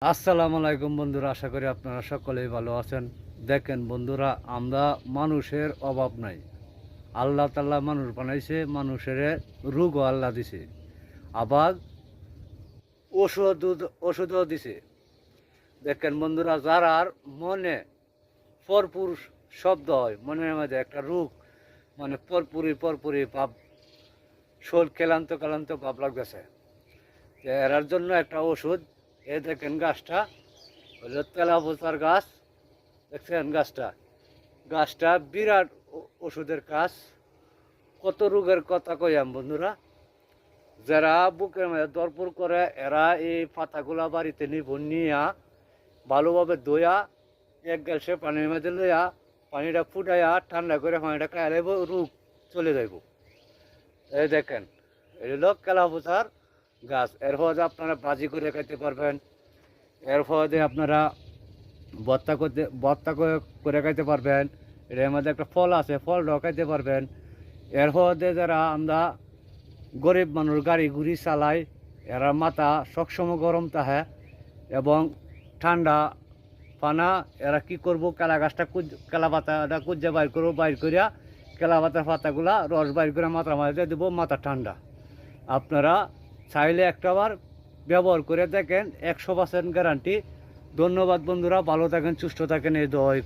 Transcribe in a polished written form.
আসসালামু আলাইকুম বন্ধুরা, আশা করি আপনারা সকলেই ভালো আছেন। দেখেন বন্ধুরা, আমরা মানুষের অভাব নাই। আল্লাহ তাআলা মানুষ বানাইছে, মানুষের রোগও আল্লাহ দিছে, আবার ওষুধ ওষুধও দিছে। দেখেন বন্ধুরা, যারার মনে পরপুর শব্দ হয়, মনের মধ্যে একটা রোগ, মানে পরপুরি ভাব, শোল ক্লান্ত ক্লান্ত ভাব লাগতেছে, এরার জন্য একটা ওষুধ। এ দেখেন গাছটা হলো তেলাপোতার গাছ। দেখছেন গাছটা, গাছটা বিরাট ওষুধের কাজ। কত রোগের কথা কইয়াম বন্ধুরা। যারা বুকের মধ্যে দরপুর করে, এরা এই পাতাগুলা বাড়িতে নিব, নিয়া ভালোভাবে ধোয়া এক গ্যাসে পানির মধ্যে লইয়া পানিটা ফুটাইয়া ঠান্ডা করে পানিটা খাইলে রোগ চলে যাইব। এই দেখেন, এই হলো তেলাপোতার গাছ। এর ফলে আপনারা ভাজি করে খাইতে পারবেন, এর ফলে আপনারা ভর্তা করে খাইতে পারবেন। এর মধ্যে একটা ফল আছে, ফলটাও খাইতে পারবেন। এর ফলে যারা আমরা গরিব মানুষ গাড়ি ঘুরি চালাই, এরা মাথা সবসময় গরম থাকে এবং ঠান্ডা পানা। এরা কি করব, কেলা গাছটা কেলা পাতাটা কুজে বাইর করবো, বাইর করিয়া কেলা পাতার পাতাগুলা রস বাইর করে মাথার মাঝে দেবো, মাথা ঠান্ডা। আপনারা চাইলে একটাবার ব্যবহার করে দেখেন, 100% গ্যারান্টি। ধন্যবাদ বন্ধুরা, ভালো থাকেন, সুস্থ থাকেন, এই দোয়াই।